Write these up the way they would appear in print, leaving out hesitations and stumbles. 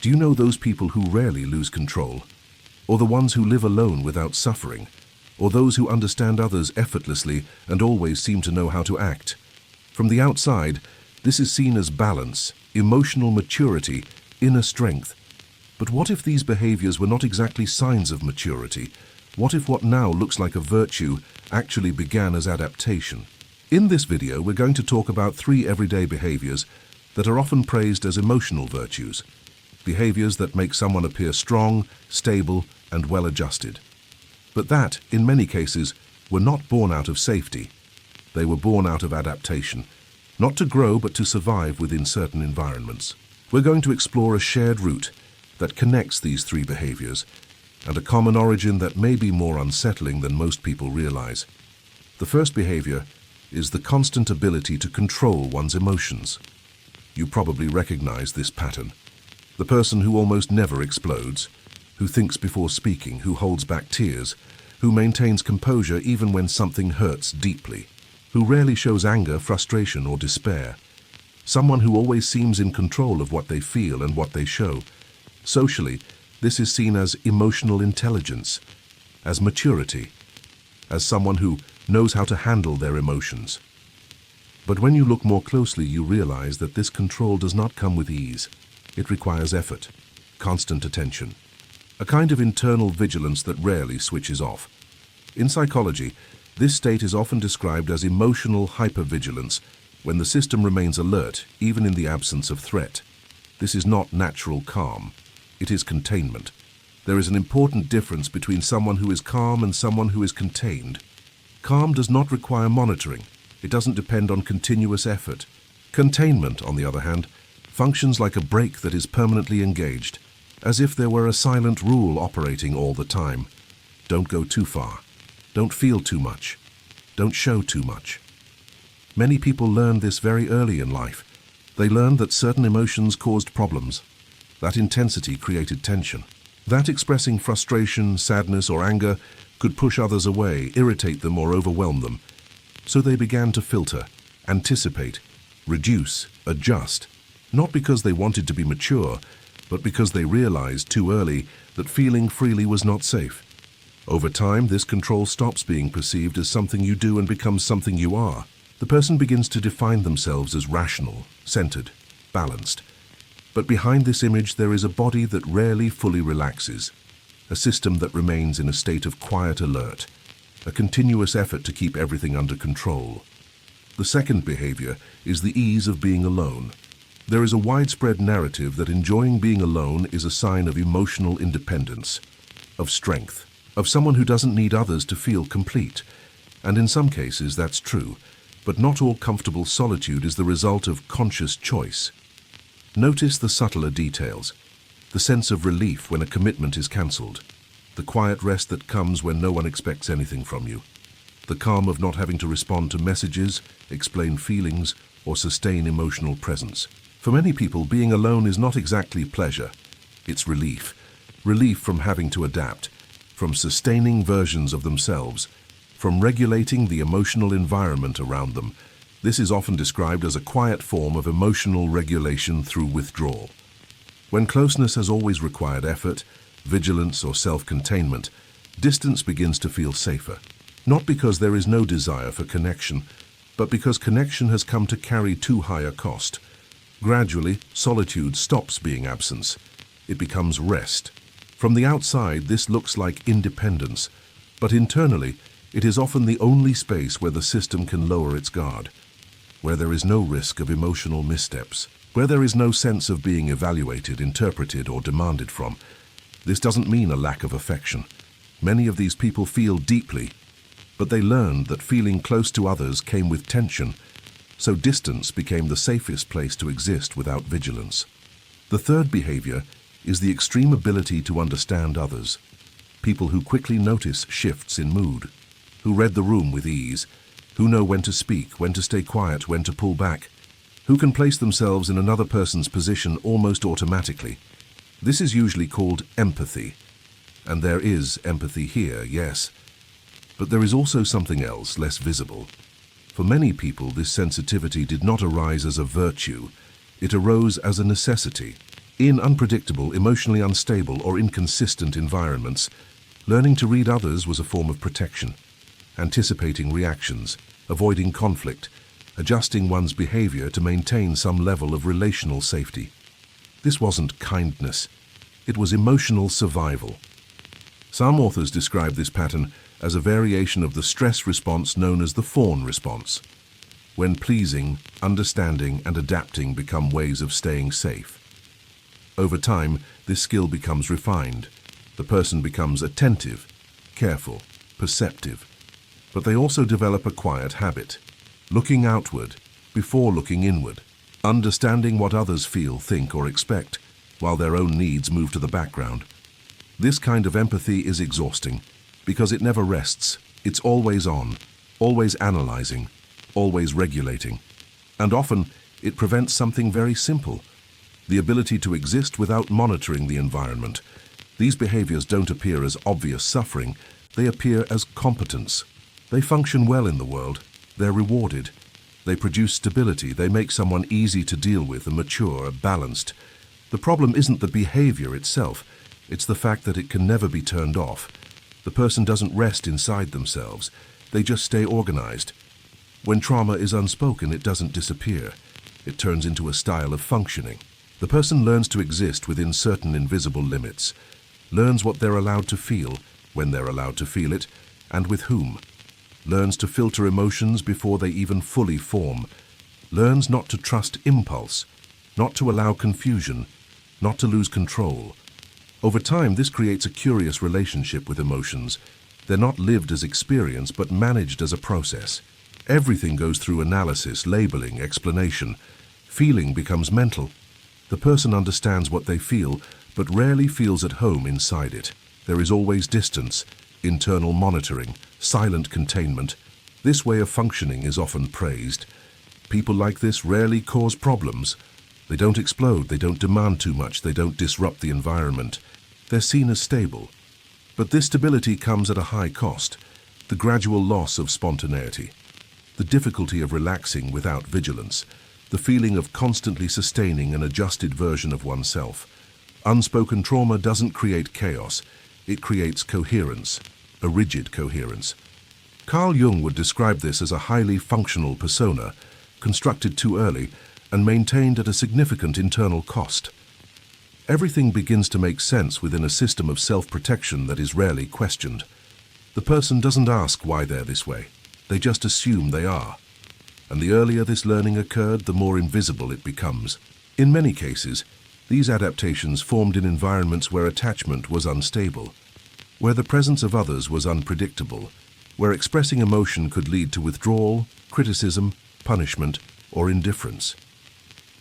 Do you know those people who rarely lose control? Or the ones who live alone without suffering? Or those who understand others effortlessly and always seem to know how to act? From the outside, this is seen as balance, emotional maturity, inner strength. But what if these behaviors were not exactly signs of maturity? What if what now looks like a virtue actually began as adaptation? In this video, we're going to talk about 3 everyday behaviors that are often praised as emotional virtues. Behaviors that make someone appear strong, stable, and well-adjusted. But that, in many cases, were not born out of safety. They were born out of adaptation, not to grow but to survive within certain environments. We're going to explore a shared root that connects these 3 behaviors and a common origin that may be more unsettling than most people realize. The first behavior is the constant ability to control one's emotions. You probably recognize this pattern. The person who almost never explodes, who thinks before speaking, who holds back tears, who maintains composure even when something hurts deeply, who rarely shows anger, frustration, or despair. Someone who always seems in control of what they feel and what they show. Socially, this is seen as emotional intelligence, as maturity, as someone who knows how to handle their emotions. But when you look more closely, you realize that this control does not come with ease. It requires effort, constant attention, a kind of internal vigilance that rarely switches off. In psychology, this state is often described as emotional hypervigilance, when the system remains alert, even in the absence of threat. This is not natural calm. It is containment. There is an important difference between someone who is calm and someone who is contained. Calm does not require monitoring. It doesn't depend on continuous effort. Containment, on the other hand, functions like a brake that is permanently engaged, as if there were a silent rule operating all the time. Don't go too far. Don't feel too much. Don't show too much. Many people learned this very early in life. They learned that certain emotions caused problems. That intensity created tension. That expressing frustration, sadness, or anger could push others away, irritate them, or overwhelm them. So they began to filter, anticipate, reduce, adjust, not because they wanted to be mature, but because they realized too early that feeling freely was not safe. Over time, this control stops being perceived as something you do and becomes something you are. The person begins to define themselves as rational, centered, balanced. But behind this image, there is a body that rarely fully relaxes, a system that remains in a state of quiet alert, a continuous effort to keep everything under control. The second behavior is the ease of being alone. There is a widespread narrative that enjoying being alone is a sign of emotional independence, of strength, of someone who doesn't need others to feel complete. And in some cases, that's true. But not all comfortable solitude is the result of conscious choice. Notice the subtler details, the sense of relief when a commitment is cancelled, the quiet rest that comes when no one expects anything from you, the calm of not having to respond to messages, explain feelings, or sustain emotional presence. For many people, being alone is not exactly pleasure. It's relief. Relief from having to adapt, from sustaining versions of themselves, from regulating the emotional environment around them. This is often described as a quiet form of emotional regulation through withdrawal. When closeness has always required effort, vigilance, or self-containment, distance begins to feel safer. Not because there is no desire for connection, but because connection has come to carry too high a cost. Gradually, solitude stops being absence. It becomes rest. From the outside, this looks like independence, but internally, it is often the only space where the system can lower its guard, where there is no risk of emotional missteps, where there is no sense of being evaluated, interpreted, or demanded from. This doesn't mean a lack of affection. Many of these people feel deeply, but they learned that feeling close to others came with tension, so distance became the safest place to exist without vigilance. The third behavior is the extreme ability to understand others. People who quickly notice shifts in mood, who read the room with ease, who know when to speak, when to stay quiet, when to pull back, who can place themselves in another person's position almost automatically. This is usually called empathy. And there is empathy here, yes. But there is also something else, less visible. For many people, this sensitivity did not arise as a virtue. It arose as a necessity. In unpredictable, emotionally unstable, or inconsistent environments, learning to read others was a form of protection, anticipating reactions, avoiding conflict, adjusting one's behavior to maintain some level of relational safety. This wasn't kindness, it was emotional survival. Some authors describe this pattern as a variation of the stress response known as the fawn response, when pleasing, understanding, and adapting become ways of staying safe. Over time, this skill becomes refined. The person becomes attentive, careful, perceptive. But they also develop a quiet habit, looking outward before looking inward, understanding what others feel, think, or expect, while their own needs move to the background. This kind of empathy is exhausting because it never rests. It's always on, always analyzing, always regulating. And often, it prevents something very simple, the ability to exist without monitoring the environment. These behaviors don't appear as obvious suffering, they appear as competence. They function well in the world, they're rewarded. They produce stability, they make someone easy to deal with and mature, balanced. The problem isn't the behavior itself, it's the fact that it can never be turned off. The person doesn't rest inside themselves, they just stay organized. When trauma is unspoken, it doesn't disappear. It turns into a style of functioning. The person learns to exist within certain invisible limits, learns what they're allowed to feel, when they're allowed to feel it, and with whom. Learns to filter emotions before they even fully form. Learns not to trust impulse, not to allow confusion, not to lose control. Over time, this creates a curious relationship with emotions. They're not lived as experience, but managed as a process. Everything goes through analysis, labeling, explanation. Feeling becomes mental. The person understands what they feel, but rarely feels at home inside it. There is always distance, internal monitoring, silent containment. This way of functioning is often praised. People like this rarely cause problems. They don't explode, they don't demand too much, they don't disrupt the environment. They're seen as stable. But this stability comes at a high cost, the gradual loss of spontaneity, the difficulty of relaxing without vigilance, the feeling of constantly sustaining an adjusted version of oneself. Unspoken trauma doesn't create chaos, it creates coherence, a rigid coherence. Carl Jung would describe this as a highly functional persona, constructed too early and maintained at a significant internal cost. Everything begins to make sense within a system of self-protection that is rarely questioned. The person doesn't ask why they're this way, they just assume they are. And the earlier this learning occurred, the more invisible it becomes. In many cases, these adaptations formed in environments where attachment was unstable, where the presence of others was unpredictable, where expressing emotion could lead to withdrawal, criticism, punishment, or indifference.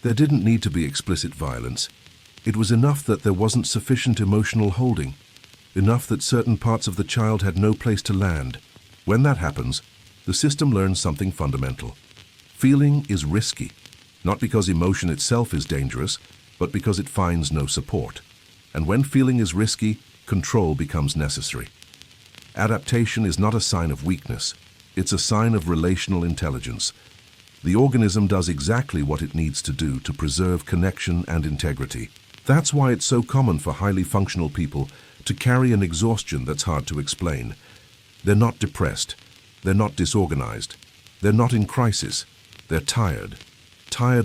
There didn't need to be explicit violence. It was enough that there wasn't sufficient emotional holding, enough that certain parts of the child had no place to land. When that happens, the system learns something fundamental. Feeling is risky, not because emotion itself is dangerous, but because it finds no support. And when feeling is risky, control becomes necessary. Adaptation is not a sign of weakness, it's a sign of relational intelligence. The organism does exactly what it needs to do to preserve connection and integrity. That's why it's so common for highly functional people to carry an exhaustion that's hard to explain. They're not depressed, they're not disorganized, they're not in crisis. They're tired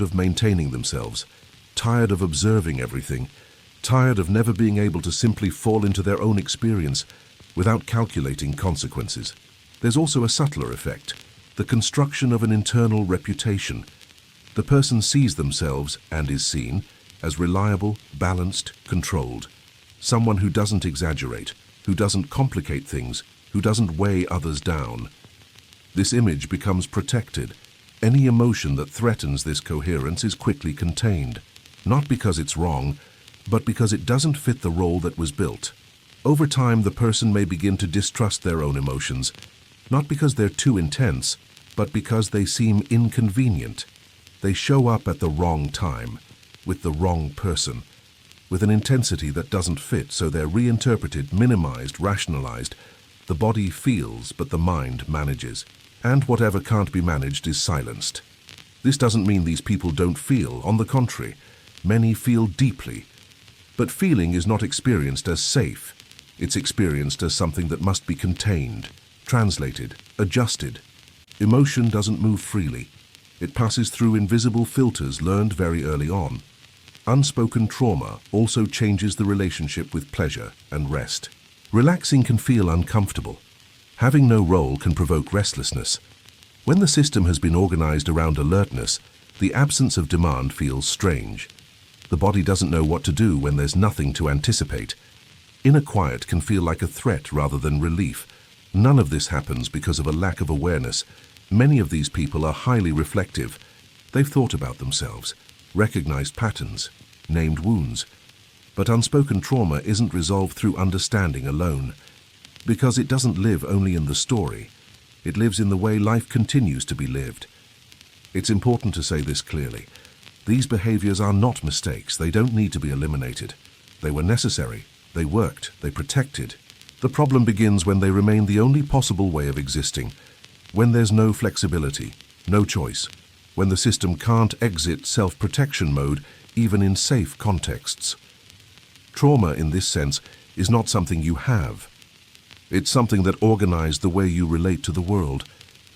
of maintaining themselves, tired of observing everything, tired of never being able to simply fall into their own experience without calculating consequences. There's also a subtler effect, the construction of an internal reputation. The person sees themselves, and is seen, as reliable, balanced, controlled. Someone who doesn't exaggerate, who doesn't complicate things, who doesn't weigh others down. This image becomes protected. Any emotion that threatens this coherence is quickly contained, not because it's wrong, but because it doesn't fit the role that was built. Over time, the person may begin to distrust their own emotions, not because they're too intense, but because they seem inconvenient. They show up at the wrong time, with the wrong person, with an intensity that doesn't fit, so they're reinterpreted, minimized, rationalized. The body feels, but the mind manages. And whatever can't be managed is silenced. This doesn't mean these people don't feel. On the contrary, many feel deeply, But feeling is not experienced as safe. It's experienced as something that must be contained, translated, adjusted. Emotion doesn't move freely. It passes through invisible filters learned very early on. Unspoken trauma also changes the relationship with pleasure and rest. Relaxing can feel uncomfortable. Having no role can provoke restlessness. When the system has been organized around alertness, the absence of demand feels strange. The body doesn't know what to do when there's nothing to anticipate. Inner quiet can feel like a threat rather than relief. None of this happens because of a lack of awareness. Many of these people are highly reflective. They've thought about themselves, recognized patterns, named wounds. But unspoken trauma isn't resolved through understanding alone, because it doesn't live only in the story. It lives in the way life continues to be lived. It's important to say this clearly. These behaviors are not mistakes. They don't need to be eliminated. They were necessary. They worked. They protected. The problem begins when they remain the only possible way of existing, when there's no flexibility, no choice, when the system can't exit self-protection mode even in safe contexts. Trauma, in this sense, is not something you have. It's something that organized the way you relate to the world,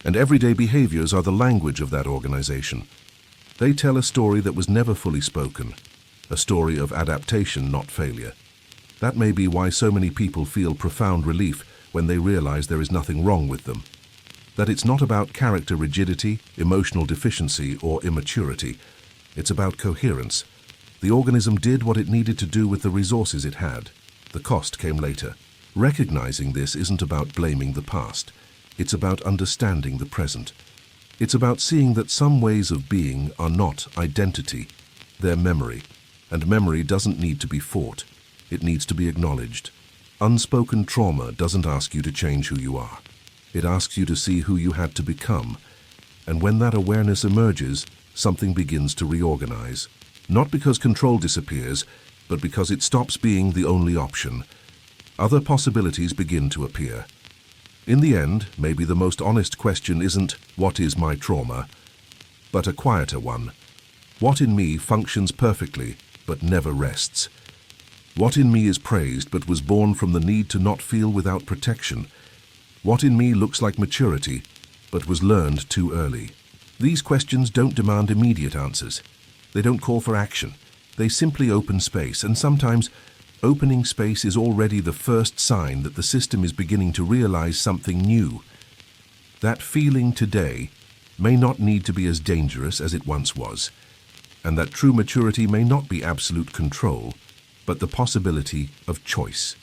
and everyday behaviors are the language of that organization. They tell a story that was never fully spoken, a story of adaptation, not failure. That may be why so many people feel profound relief when they realize there is nothing wrong with them. That it's not about character rigidity, emotional deficiency, or immaturity. It's about coherence. The organism did what it needed to do with the resources it had. The cost came later. Recognizing this isn't about blaming the past. It's about understanding the present. It's about seeing that some ways of being are not identity. They're memory. And memory doesn't need to be fought. It needs to be acknowledged. Unspoken trauma doesn't ask you to change who you are. It asks you to see who you had to become. And when that awareness emerges, something begins to reorganize. Not because control disappears, but because it stops being the only option. Other possibilities begin to appear. In the end, maybe the most honest question isn't, what is my trauma? But a quieter one. What in me functions perfectly, but never rests? What in me is praised, but was born from the need to not feel without protection? What in me looks like maturity, but was learned too early? These questions don't demand immediate answers. They don't call for action. They simply open space, and sometimes opening space is already the first sign that the system is beginning to realize something new. That feeling today may not need to be as dangerous as it once was, and that true maturity may not be absolute control, but the possibility of choice.